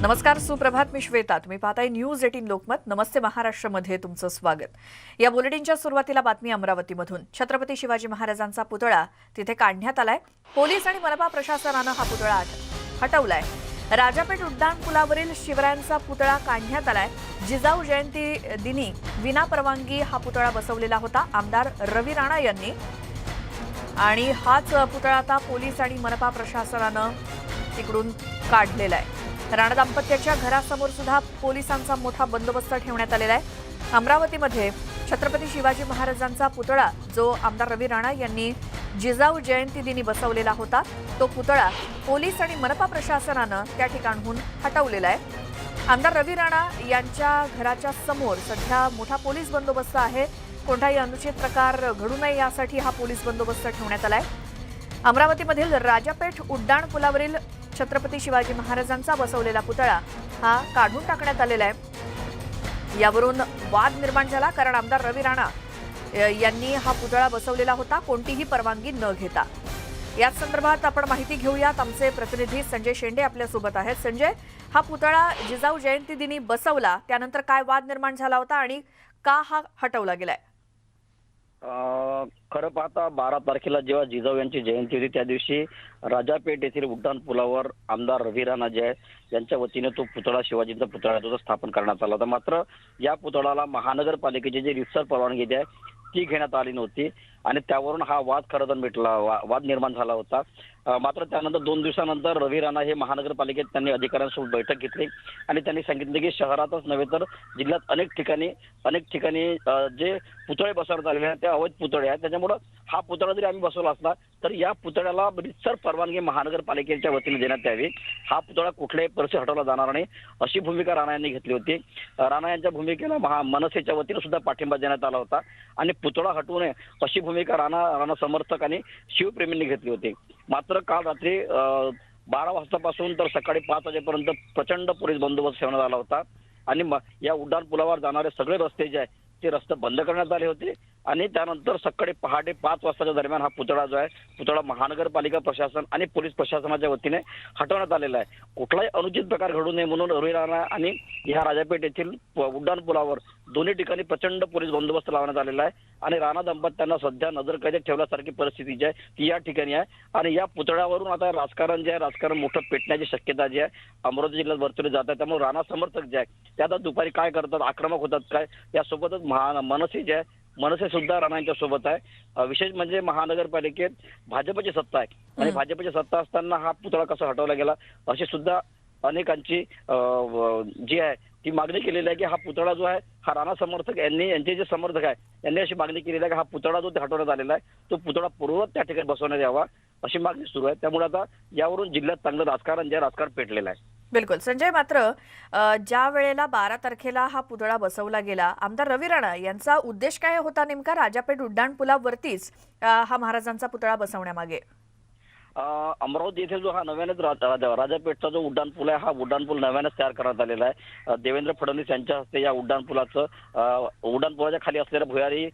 नमस्कार, सुप्रभात. मी श्वेता. तुम्ही पाहताय न्यूज 18 लोकमत. नमस्ते महाराष्ट्रमध्ये तुमचं स्वागत. या बुलेटिनच्या सुरुवातीला बातमी अमरावतीमधून. छत्रपती शिवाजी महाराजांचा पुतळा तिथे काढण्यात आलाय. पोलीस आणि मनपा प्रशासनानं हा पुतळा हटवलाय. राजापेठ उड्डाणपुलावरील शिवरायांचा पुतळा काढण्यात आलाय. जिजाऊ जयंती दिनी विना परवानगी हा पुतळा बसवलेला होता आमदार रवी राणा यांनी, आणि हाच पुतळा आता पोलीस आणि मनपा प्रशासनानं तिकडून काढलेला आहे. राणा दाम्पत्याच्या घरासमोर सुद्धा पोलिसांचा मोठा बंदोबस्त ठेवण्यात आलेला आहे. अमरावतीमध्ये छत्रपती शिवाजी महाराजांचा पुतळा जो आमदार रवी राणा यांनी जिजाऊ जयंती दिनी बसवलेला होता, तो पुतळा पोलीस आणि मनपा प्रशासनानं त्या ठिकाणहून हटवलेला आहे. आमदार रवी राणा यांच्या घराच्या समोर सध्या मोठा पोलीस बंदोबस्त आहे. कोणताही अनुचित प्रकार घडू नये यासाठी हा पोलीस बंदोबस्त ठेवण्यात आलाय. अमरावतीमधील राजापेठ उड्डाणपुलावरील छत्रपती शिवाजी महाराजांचा बसवलेला पुतळा हा काढून टाकण्यात आलेला आहे. यावरून वाद निर्माण झाला, कारण आमदार रवी राणा यांनी हा पुतळा बसवलेला होता कोणतीही परवानगी न घेता. याच संदर्भात आपण माहिती घेऊयात. आमचे प्रतिनिधी संजय शेंडे आपल्यासोबत आहेत. संजय, हा पुतळा जिजाऊ जयंती दिनी बसवला, त्यानंतर काय वाद निर्माण झाला होता आणि का हा हटवला गेलाय? खरं पाहता 12 तारखेला जेव्हा जिजाऊ यांची जयंती होती त्या दिवशी राजापेठ येथील उड्डाण पुलावर आमदार रवी राणा जे यांच्या वतीने तो पुतळा, शिवाजींचा पुतळा तो स्थापन करण्यात आला होता. मात्र या पुतळ्याला महानगरपालिकेची जी रितसर परवानगी आहे ती घेण्यात आली नव्हती आणि त्यावरून हा वाद खरं तर मिटला, वाद निर्माण झाला होता. मात्र त्यानंतर 2 दिवसानंतर रवी राणा हे महानगरपालिकेत त्यांनी अधिकाऱ्यांसोबत बैठक घेतली आणि त्यांनी सांगितले की शहरातच नव्हे तर जिल्ह्यात अनेक ठिकाणी जे पुतळे बसवण्यात आलेले आहेत ते अवैध पुतळे आहेत. त्याच्यामुळे हा पुतळा जरी आम्ही बसवला असला तर या पुतळ्याला रितसर परवानगी महानगरपालिकेच्या वतीने देण्यात यावी. हा पुतळा कुठल्याही परिस्थितीत हटवला जाणार नाही अशी भूमिका राणा यांनी घेतली होती. राणा यांच्या भूमिकेला मनसेच्या वतीने सुद्धा पाठिंबा देण्यात आला होता आणि पुतळा हटवू नये अशी भूमिका राणा समर्थक आणि शिवप्रेमींनी घेतली होती. मात्र काल रात्री 12 वाजतापासून तर सकाळी 5 वाजेपर्यंत प्रचंड पोलीस बंदोबस्त ठेवण्यात आला होता आणि या उड्डाण पुलावर जाणारे सगळे रस्ते जे आहे ते रस्ते बंद करण्यात आले होते आणि त्यानंतर सकाळी पहाटे 5 वाजताच्या दरम्यान हा पुतळा जो आहे पुतळा महानगरपालिका प्रशासन आणि पोलीस प्रशासनाच्या वतीने हटवण्यात आलेला आहे. कुठलाही अनुचित प्रकार घडू नये म्हणून रवी राणा आणि या राजापेठ येथील उड्डाण पुलावर दोन्ही ठिकाणी प्रचंड पोलीस बंदोबस्त लावण्यात आलेला आहे आणि राणा दाम्पत्यांना सध्या नजरकैदेत ठेवल्यासारखी परिस्थिती जी आहे ती या ठिकाणी आहे. आणि या पुतळ्यावरून आता राजकारण जे आहे राजकारण मोठं पेटण्याची शक्यता जी आहे अमरावती जिल्ह्यात वर्तवली जात आहे. त्यामुळे राणा समर्थक जे आहे ते आता दुपारी काय करतात, आक्रमक होतात काय, यासोबतच मनसे जे आहे मनसे सुद्धा राणा यांच्या सोबत आहे. विशेष म्हणजे महानगरपालिकेत भाजपची सत्ता आहे आणि भाजपची सत्ता असताना हा पुतळा कसा हटवला गेला अशी सुद्धा अनेकांची जी आहे ती मागणी केलेली आहे की हा पुतळा जो आहे हा राणा समर्थक यांचे जे समर्थक आहे यांनी अशी मागणी केलेली आहे की हा पुतळा जो हटवण्यात आलेला आहे तो पुतळा पूर्ववत त्या ठिकाणी बसवण्यात यावा अशी मागणी सुरू आहे. त्यामुळे आता यावरून जिल्ह्यात चांगलं राजकारण पेटलेलं आहे. बिलकुल संजय, मात्र ज्या वेळेला 12 तारखेला हा पुतळा बसवला गेला, आमदार रवी राणा यांचा उद्देश काय होता नेमका राजापेठ उड्डाणपुलावरतीच हा महाराजांचा पुतळा बसवण्यामागे? अमरावती येथे जो हा नव्यानेच राजापेठचा जो उड्डाणपूल आहे हा उड्डाणपूल नव्यानेच तयार करण्यात आलेला आहे. देवेंद्र फडणवीस यांच्या हस्ते या उड्डाणपुलाच्या खाली असलेला भुयारी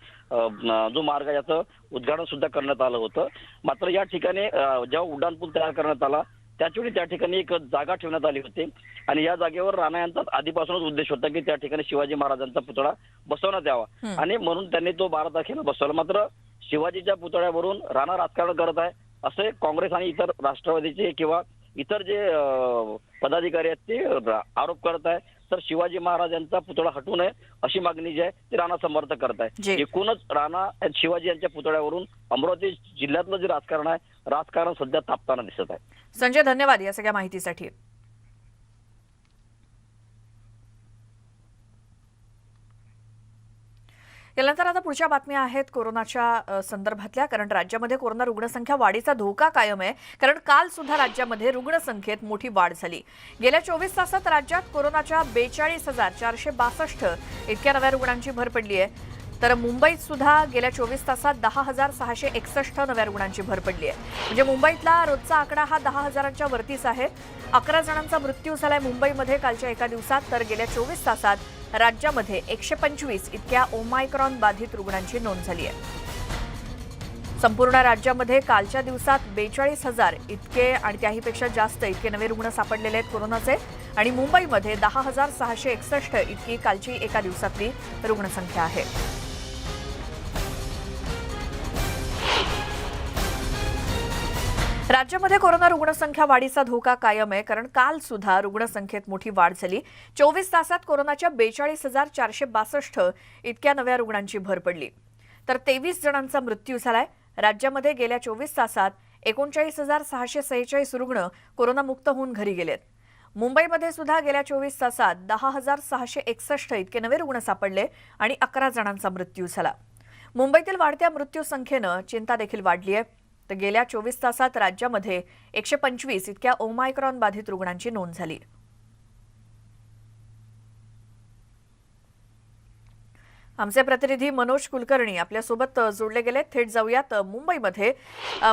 जो मार्ग आहे याचं उद्घाटन सुद्धा करण्यात आलं होतं. मात्र या ठिकाणी जेव्हा उड्डाणपूल तयार करण्यात आला त्याचवेळी त्या ठिकाणी एक जागा ठेवण्यात आली होती आणि या जागेवर राणा यांचा आधीपासूनच उद्देश होता की त्या ठिकाणी शिवाजी महाराजांचा पुतळा बसवण्यात यावा आणि म्हणून त्यांनी तो 12 तारखेला बसवला. मात्र शिवाजीच्या पुतळ्यावरून राणा राजकारण करत आहे असे काँग्रेस आणि इतर राष्ट्रवादीचे किंवा इतर जे पदाधिकारी आहेत ते आरोप करत आहे. तर शिवाजी महाराजांचा पुतळा हटू नये अशी मागणी जी आहे ती राणा समर्थक करत आहे. एकूणच राणा शिवाजी यांच्या पुतळ्यावरून अमरावती जिल्ह्यातलं जे राजकारण सध्या तापताना दिसत आहे. संजय, धन्यवाद या सगळ्या माहितीसाठी. यानंतर आता पुढच्या बातम्या आहेत कोरोनाच्या संदर्भातल्या, कारण राज्यामध्ये कोरोना रुग्णसंख्या वाढीचा धोका कायम आहे. कारण काल सुद्धा राज्यामध्ये रुग्णसंख्येत मोठी वाढ झाली. गेल्या 24 तासात राज्यात कोरोनाच्या 42,462 इतक्या नव्या रुग्णांची भर पडली आहे. तर मुंबईत सुद्धा गेल्या 24 तासात 10,661 नव्या रुग्णांची भर पडली आहे. म्हणजे मुंबईतला रोजचा आकडा हा 10,000च्या वरतीच आहे. 11 जणांचा मृत्यू झालाय मुंबईमध्ये कालच्या एका दिवसात. तर गेल्या 24 तासात राज्यामध्ये 125 इतक्या ओमायक्रॉन बाधित रुग्णांची नोंद झाली आहे. संपूर्ण राज्यामध्ये कालच्या दिवसात 42,000 इतके आणि त्याहीपेक्षा जास्त इतके नवे रुग्ण सापडलेले आहेत कोरोनाचे. आणि मुंबईमध्ये 10,661 इतकी कालची एका दिवसातली रुग्णसंख्या आहे. राज्यामध्ये कोरोना रुग्णसंख्या वाढीचा धोका कायम आहे, कारण काल सुद्धा रुग्णसंख्येत मोठी वाढ झाली. 24 तासात कोरोनाच्या 42,462 इतक्या नव्या रुग्णांची भर पडली, तर 23 जणांचा मृत्यू झालाय. राज्यामध्ये गेल्या 24 तासात 39,646 रुग्ण कोरोनामुक्त होऊन घरी गेलेत. मुंबईमध्ये सुद्धा गेल्या 24 तासात 10,661 इतके नवे रुग्ण सापडले आणि 11 जणांचा मृत्यू झाला. मुंबईतील वाढत्या मृत्यूसंख्येनं चिंता देखील वाढली आहे. तर गेल्या 24 तासात राज्यामध्ये 125 इतक्या ओमायक्रॉन बाधित रुग्णांची नोंद झाली. आमचे प्रतिनिधी मनोज कुलकर्णी आपल्यासोबत जोडले गेले. थेट जाऊयात मुंबईमध्ये.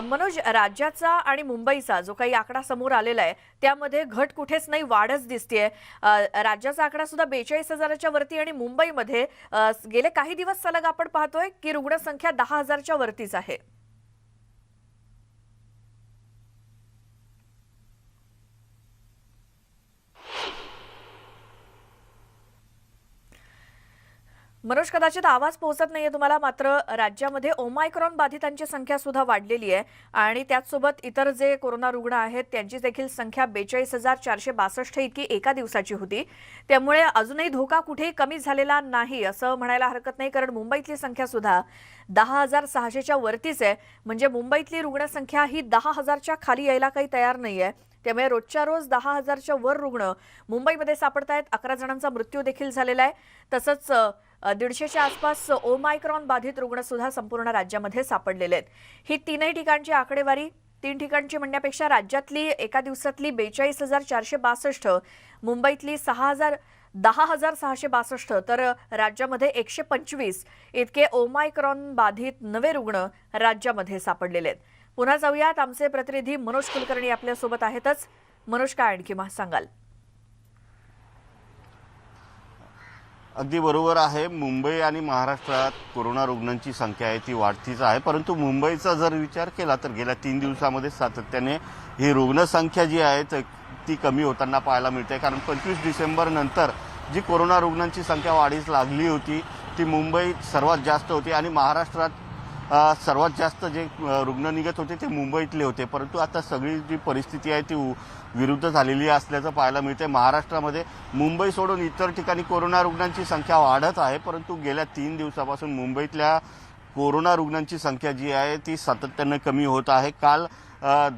मनोज, राज्याचा आणि मुंबईचा जो काही आकडा समोर आलेला आहे त्यामध्ये घट कुठेच नाही, वाढच दिसतेय. राज्याचा आकडा सुद्धा 42,000च्या वरती आणि मुंबईमध्ये गेले काही दिवस सलग आपण पाहतोय की रुग्णसंख्या 10,000च्या वरतीच आहे. मनोज, कदाचित आवाज पोहोचत नाहीये तुम्हाला, मात्र राज्यामध्ये ओमायक्रॉन बाधितांची संख्या सुद्धा वाढलेली आहे आणि त्याचसोबत इतर जे कोरोना रुग्ण आहेत त्यांची देखील संख्या 42,462 इतकी एका दिवसाची होती. त्यामुळे अजूनही धोका कुठेही कमी झालेला नाही असं म्हणायला हरकत नाही, कारण मुंबईतली संख्या सुद्धा 10,600च्या वरतीच आहे. म्हणजे मुंबईतली रुग्णसंख्या ही 10,000च्या खाली यायला काही तयार नाहीये. त्यामुळे रोजच्या रोज 10,000च्या वर रुग्ण मुंबईमध्ये सापडत आहेत. 11 जणांचा मृत्यू देखील झालेला आहे. तसंच 150च्या आसपास ओमायक्रॉन बाधित रुग्ण सुद्धा संपूर्ण राज्यामध्ये सापडलेले आहेत. ही तीनही ठिकाणची आकडेवारी, 3 ठिकाणची म्हणण्यापेक्षा राज्यातली एका दिवसातली 42,462, मुंबईतली 10,662, तर राज्यामध्ये 125 इतके ओमायक्रॉन बाधित नवे रुग्ण राज्यामध्ये सापडलेले आहेत. पुन्हा जाऊयात, आमचे प्रतिनिधी मनोज कुलकर्णी आपल्यासोबत आहेतच. मनोज, काय आणखी सांगाल? अगदी बरोबर आहे. मुंबई आणि महाराष्ट्रात कोरोना रुग्णांची संख्या आहे ती वाढतीच आहे, परंतु मुंबईचा जर विचार केला तर गेल्या 3 दिवसामध्ये सातत्याने ही रुग्णसंख्या जी आहे ती कमी होताना पाहायला मिळते. कारण 25 डिसेंबर नंतर जी कोरोना रुग्णांची संख्या वाढीस लागली होती ती मुंबईत सर्वात जास्त होती आणि महाराष्ट्रात सर्वात जास्त जे रुग्ण निघत होते ते मुंबईतले होते. परंतु आता सगळी जी परिस्थिती आहे ती विरुद्ध झालेली असल्याचं पाहायला मिळते. महाराष्ट्रामध्ये मुंबई सोडून इतर ठिकाणी कोरोना रुग्णांची संख्या वाढत आहे, परंतु गेल्या 3 दिवसापासून मुंबईतल्या कोरोना रुग्णांची संख्या जी आहे ती सातत्याने कमी होत आहे. काल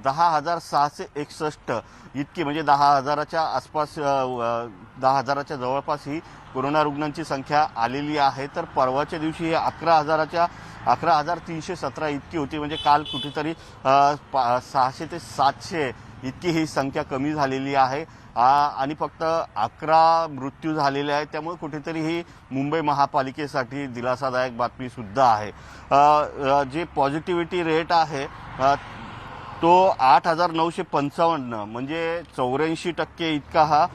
10,661 इतकी, म्हणजे 10,000च्या आसपास, 10,000च्या जवळपास ही कोरोना रुग्णांची संख्या आलेली आहे. तर परवाच्या दिवशी ही 11,317 इतकी होती. म्हणजे काल कुठेतरी 600 ते 700 इतकी ही संख्या कमी झालेली आहे आणि फक्त 11 मृत्यू झालेले आहेत. त्यामुळे कुठेतरी ही मुंबई महापालिकेसाठी दिलासादायक बातमी सुद्धा आहे. जे पॉझिटिव्हिटी रेट आहे तो 8,955, म्हणजे 84% इतका हा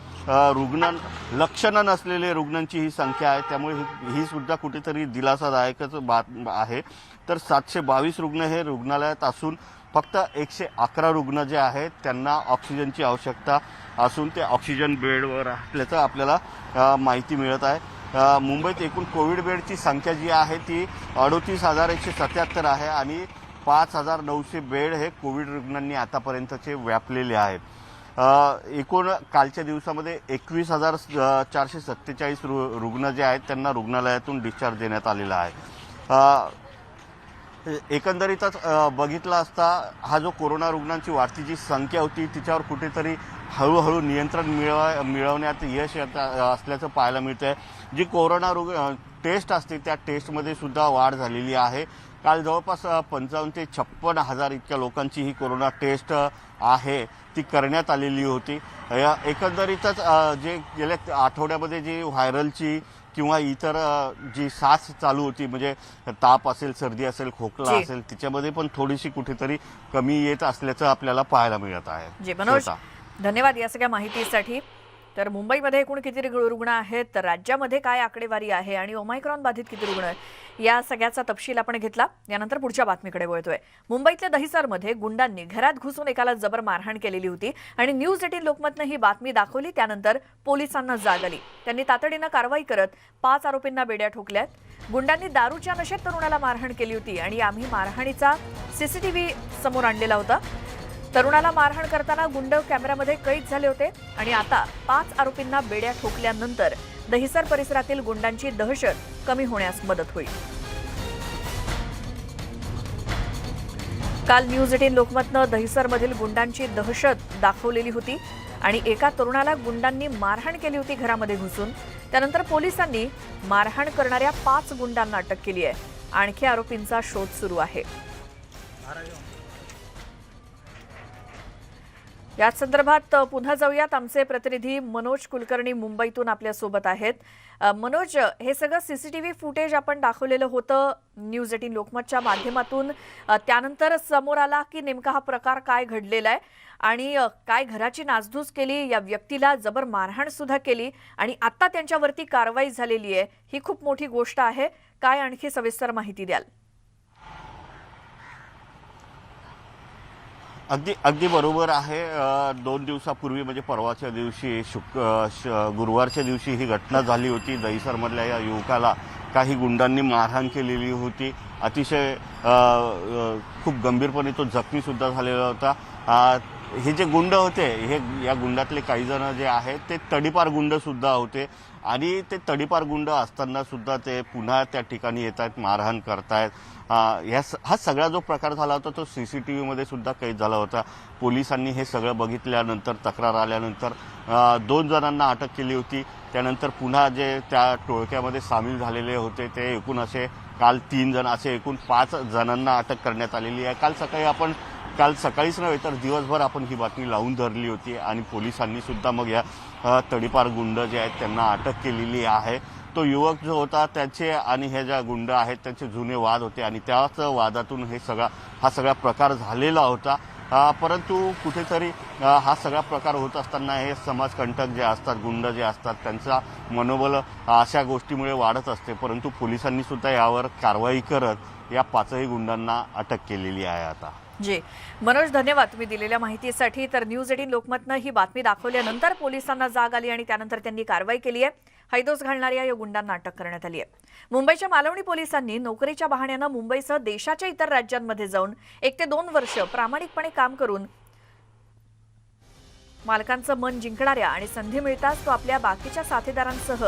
रुग्ण लक्षणं नसलेले रुग्णांची ही संख्या आहे. त्यामुळे ही सुद्धा कुठेतरी दिलासादायकच बात आहे. तर 722 रुग्ण हे रुग्णालयात असून फक्त 111 रुग्ण जे आहेत त्यांना ऑक्सिजनची आवश्यकता असून ते ऑक्सिजन बेडवर असल्याचं आपल्याला माहिती मिळत आहे. मुंबईत एकूण कोविड बेडची संख्या जी आहे ती 38,177 आहे आणि 5,900 बेड हे कोविड रुग्णांनी आतापर्यंतचे व्यापलेले आहेत. एकूण कालच्या दिवसामध्ये 21,447 रुग्ण जे आहेत त्यांना रुग्णालयातून डिस्चार्ज देण्यात आलेला आहे. एकंदरीतच बघितला असता हा जो कोरोना रुग्णांची वाढती जी संख्या होती तिच्यावर कुठेतरी हळूहळू नियंत्रण मिळवण्यात यश असल्याचं पाहायला मिळतंय. जी कोरोना टेस्ट असते त्या टेस्टमध्ये सुद्धा वाढ झालेली आहे. काल जवळपास 55 ते 56 हजार इतक्या लोकांची ही कोरोना टेस्ट आहे ती करण्यात आलेली होती. एकंदरीतच जे गेल्या आठवड्यामध्ये जी व्हायरलची किंवा इतर जी साथ चालू होती, म्हणजे ताप असेल, सर्दी असेल, खोकला असेल, तिच्यामध्ये पण थोडीशी कुठेतरी कमी येत असल्याचं आपल्याला पाहायला मिळत आहे. जी मनोज, धन्यवाद या सगळ्या माहितीसाठी. तर मुंबईमध्ये एकूण किती रुग्ण आहेत, तर राज्यामध्ये काय आकडेवारी आहे आणि ओमायक्रॉन बाधित किती रुग्ण आहेत या सगळ्याचा तपशील आपण घेतला. यानंतर पुढच्या बातमीकडे वळतोय. मुंबईतल्या दहिसरमध्ये गुंडांनी घरात घुसून एकाला जबर मारहाण केलेली होती आणि न्यूज 18 लोकमतनं ही बातमी दाखवली. त्यानंतर पोलिसांना जाग आली. त्यांनी तातडीनं कारवाई करत 5 आरोपींना बेड्या ठोकल्यात. गुंडांनी दारूच्या नशेत तरुणाला मारहाण केली होती आणि आम्ही मारहाणीचा सीसीटीव्ही समोर आणलेला होता. तरुणाला मारहाण करताना गुंड कॅमेऱ्यामध्ये कैद झाले होते आणि आता 5 आरोपींना बेड्या ठोकल्यानंतर दहिसर परिसरातील गुंडांची दहशत कमी होण्यास मदत होईल. काल न्यूज 18 लोकमतनं दहिसरमधील गुंडांची दहशत दाखवलेली होती आणि एका तरुणाला गुंडांनी मारहाण केली होती घरामध्ये घुसून. त्यानंतर पोलिसांनी मारहाण करणाऱ्या 5 गुंडांना अटक केली आहे. आणखी आरोपींचा शोध सुरू आहे. याच संदर्भात पुन्हा जाऊयात. आमचे प्रतिनिधी मनोज कुलकर्णी मुंबईतून आपल्यासोबत आहेत. मनोज, हे सगळं सीसीटीव्ही फुटेज आपण दाखवलेलं होतं न्यूज 18 लोकमतच्या माध्यमातून. त्यानंतर समोर आला की नेमका हा प्रकार काय घडलेला आहे आणि काय घराची नासधूस केली, या व्यक्तीला जबर मारहाण सुद्धा केली आणि आता त्यांच्यावरती कारवाई झालेली आहे. ही खूप मोठी गोष्ट आहे. काय आणखी सविस्तर माहिती द्याल? अगदी बरोबर आहे. 2 दिवसापूर्वी म्हणजे परवाच्या दिवशी गुरुवारच्या दिवशी ही घटना झाली होती. दहिसरमधल्या या युवकाला काही गुंडांनी मारहाण केलेली होती. अतिशय खूप गंभीरपणे तो जखमी सुद्धा झालेला होता. हे जे गुंड होते, या गुंडातले काही जण जे आहेत ते तडीपार गुंड सुद्धा होते आणि ते तडीपार गुंड असताना सुद्धा ते पुन्हा त्या ठिकाणी येत आहेत, मारहाण करतायत. हा सगळा जो प्रकार झाला होता तो सीसीटीव्हीमध्ये सुद्धा कैद झाला होता. पोलिसांनी हे सगळं बघितल्यानंतर, तक्रार आल्यानंतर 2 जणांना अटक केली होती. त्यानंतर पुन्हा जे त्या टोळक्यामध्ये सामील झालेले होते ते एकूण असे काल 3 जण, असे एकूण 5 जणांना अटक करण्यात आलेली आहे. काल सकाळीच नव्हे तर दिवसभर आपण ही बातमी लावून धरली होती आणि पोलिसांनी सुद्धा मग या तडीपार गुंड जे आहेत त्यांना अटक केलेली आहे. तो युवक जो होता त्याचे आणि हे ज्या गुंड आहेत त्यांचे जुने वाद होते आणि त्याच वादातून हा सगळा प्रकार झालेला होता. परंतु कुठेतरी हा सगळा प्रकार होत असताना हे समाजकंटक जे असतात, गुंड जे असतात, त्यांचा मनोबल अशा गोष्टीमुळे वाढत असते. परंतु पोलिसांनी सुद्धा यावर कारवाई करत या 5ही गुंडांना अटक केलेली आहे आता. जी मनोज, धन्यवाद तुम्ही दिलेल्या माहितीसाठी. तर न्यूज 18 लोकमतनं ही बातमी दाखवल्यानंतर पोलिसांना जाग आली आणि त्यानंतर त्यांनी कारवाई केली आहे. हैदोस घालणाऱ्या या गुंडांना अटक करण्यात आली आहे. मुंबईच्या मालवणी पोलिसांनी नोकरीच्या बहाण्यानं मुंबईसह देशाच्या इतर राज्यांमध्ये जाऊन 1 ते 2 वर्ष प्रामाणिकपणे काम करून मालकांचं मन जिंकणाऱ्या आणि संधी मिळताच तो आपल्या बाकीच्या साथीदारांसह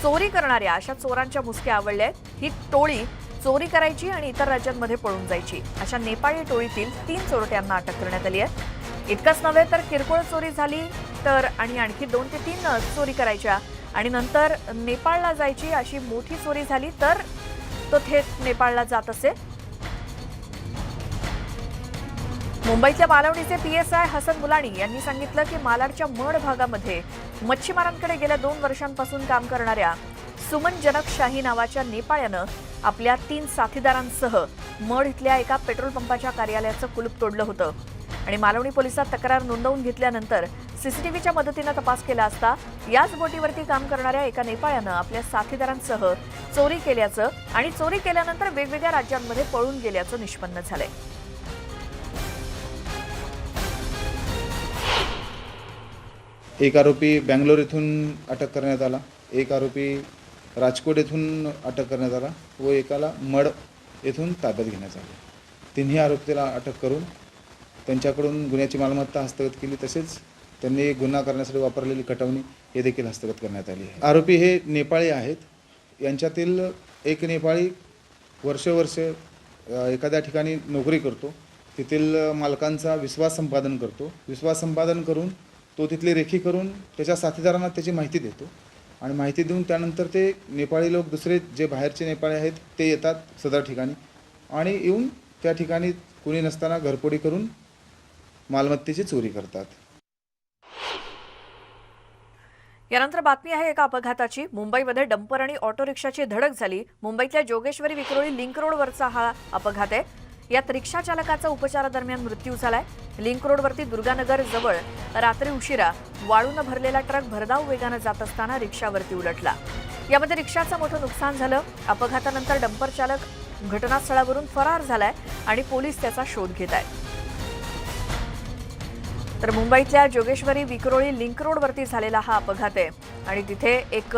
चोरी करणाऱ्या अशा चोरांच्या मुसक्या आवळल्या आहेत. ही टोळी चोरी करायची आणि इतर राज्यांमध्ये पळून जायची. अशा नेपाळी टोळीतील 3 चोरट्यांना अटक करण्यात आली आहे. इतकंच नव्हे तर किरकोळ चोरी झाली तर आणखी 2 ते 3 चोरी करायच्या आणि नंतर नेपाळला जायची. अशी मोठी चोरी झाली तर तो थेट नेपाळला जात असे. मुंबईतल्या मालवणीचे PSI हसन मुलाणी यांनी सांगितलं की मालाडच्या मड भागामध्ये मच्छीमारांकडे गेल्या 2 वर्षांपासून काम करणाऱ्या सुमन जनक शाही नावाच्या नेपाळ्यानं आपल्या 3 साथीदारांसह मड इथल्या एका पेट्रोल पंपाच्या कार्यालयाचं कुलूप तोडलं होतं आणि मालवणी पोलिसात तक्रार नोंदवून घेतल्यानंतर सीसीटीव्हीच्या मदतीनं तपास केला असता याच बोटीवरती काम करणाऱ्या एका नेपाळ्यानं आपल्या साथीदारांसह चोरी केल्याचं आणि चोरी केल्यानंतर वेगवेगळ्या राज्यांमध्ये पळून गेल्याचं निष्पन्न झालंय. एक आरोपी बँगलोर येथून अटक करण्यात आला, एक आरोपी राजकोट येथून अटक करण्यात आला व एकाला मड येथून ताब्यात घेण्यात आले. 3ही आरोपीला अटक करून त्यांच्याकडून गुन्ह्याची मालमत्ता हस्तगत केली. तसेच त्यांनी गुन्हा करण्यासाठी वापरलेली कटवणी हे देखील हस्तगत करण्यात आली आहे. आरोपी हे नेपाळी आहेत. यांच्यातील एक नेपाळी वर्ष एखाद्या ठिकाणी नोकरी करतो. तेथील मालकांचा विश्वास संपादन करतो. विश्वास संपादन करून तो तिथली रेखी करून त्याच्या साथीदारांना त्याची माहिती देतो आणि माहिती देऊन त्यानंतर ते नेपाळी लोक दुसरे जे बाहेरचे नेपाळी आहेत ते येतात सदर ठिकाणी आणि येऊन त्या ठिकाणी कुणी नसताना घरफोडी करून मालमत्तेची चोरी करतात. यानंतर बातमी आहे एका अपघाताची. मुंबईमध्ये डंपर आणि ऑटो रिक्षाची धडक झाली. मुंबईतल्या जोगेश्वरी विक्रोळी लिंक रोडवरचा हा अपघात आहे. यात रिक्षा चालकाचा उपचारादरम्यान मृत्यू झालाय. लिंक रोडवरती दुर्गानगर जवळ रात्री उशिरा वाळूनं भरलेला ट्रक भरधाव वेगानं जात असताना रिक्षावरती उलटला. यामध्ये रिक्षाचं मोठं नुकसान झालं. अपघातानंतर डंपर चालक घटनास्थळावरून फरार झालाय आणि पोलीस त्याचा शोध घेत आहेत. तर मुंबईतल्या जोगेश्वरी विक्रोळी लिंक रोडवरती झालेला हा अपघात आहे आणि तिथे एक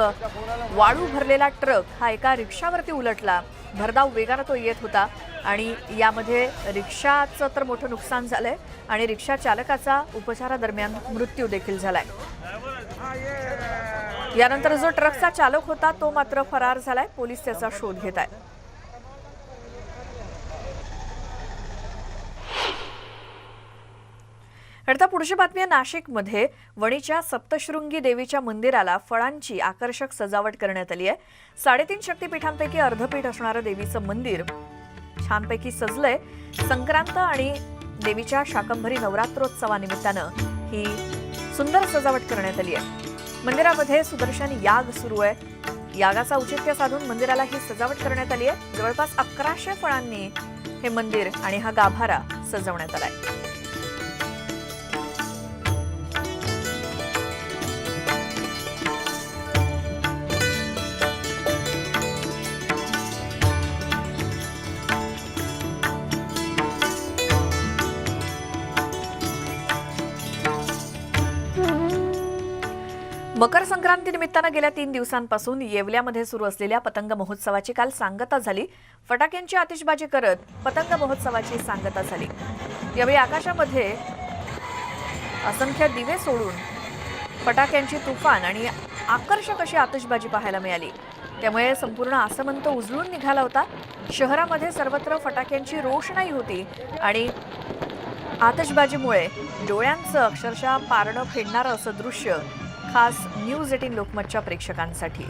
वाळू भरलेला ट्रक हा एका रिक्षावरती उलटला. भरधाव वेगानं तो येत होता आणि यामध्ये रिक्षाचं तर मोठं नुकसान झालंय आणि रिक्षा चालकाचा उपचारादरम्यान मृत्यू देखील झालाय. यानंतर जो ट्रकचा चालक होता तो मात्र फरार झालाय. पोलीस त्याचा शोध घेत आहेत. आता पुढची बातमी आहे नाशिकमध्ये वणीच्या सप्तशृंगी देवीच्या मंदिराला फळांची आकर्षक सजावट करण्यात आली आहे. 3.5 शक्तिपीठांपैकी अर्धपीठ असणारं देवीचं मंदिर छानपैकी सजलंय. संक्रांत आणि देवीच्या शाकंभरी नवरात्रोत्सवानिमित्तानं ही सुंदर सजावट करण्यात आली आहे. मंदिरामध्ये सुदर्शन याग सुरू आहे. यागाचा औचित्य साधून मंदिराला ही सजावट करण्यात आली आहे. जवळपास 1100 फळांनी हे मंदिर आणि हा गाभारा सजवण्यात आलाय. मकर संक्रांती निमित्तानं गेल्या 3 दिवसांपासून येवल्यामध्ये सुरू असलेल्या पतंग महोत्सवाची काल सांगता झाली. फटाक्यांची आतिषबाजी करत पतंग महोत्सवाची सांगता झाली. यावेळी आकाशामध्ये असंख्य दिवे सोडून फटाक्यांची तुफान आणि आकर्षक अशी आतिषबाजी पाहायला मिळाली. त्यामुळे संपूर्ण आसमंत उजळून निघाला होता. शहरामध्ये सर्वत्र फटाक्यांची रोषणाई होती आणि आतिषबाजीमुळे डोळ्यांचं अक्षरशः पारणं फेडणारं असं दृश्य खास न्यूज 18 लोकमतच्या प्रेक्षकांसाठी.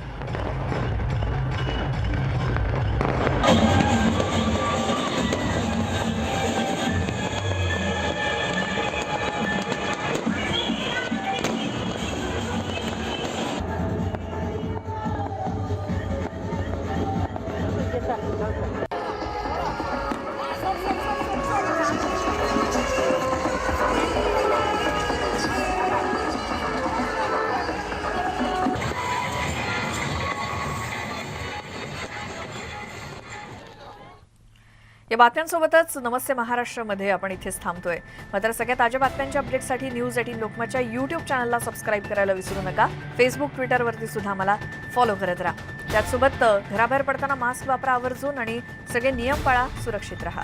या बातम्यांसोबतच नमस्ते महाराष्ट्रामध्ये आपण इथेच थांबतोय. मात्र सगळ्या ताज्या बातम्यांच्या अपडेटसाठी न्यूज 18 लोकमतच्या YouTube चॅनलला सबस्क्राईब करायला विसरू नका. फेसबुक, ट्विटरवरती सुद्धा मला फॉलो करत राहा. त्याचसोबत घराबाहेर पडताना मास्क वापरा आवर्जून आणि सगळे नियम पाळा. सुरक्षित राहा.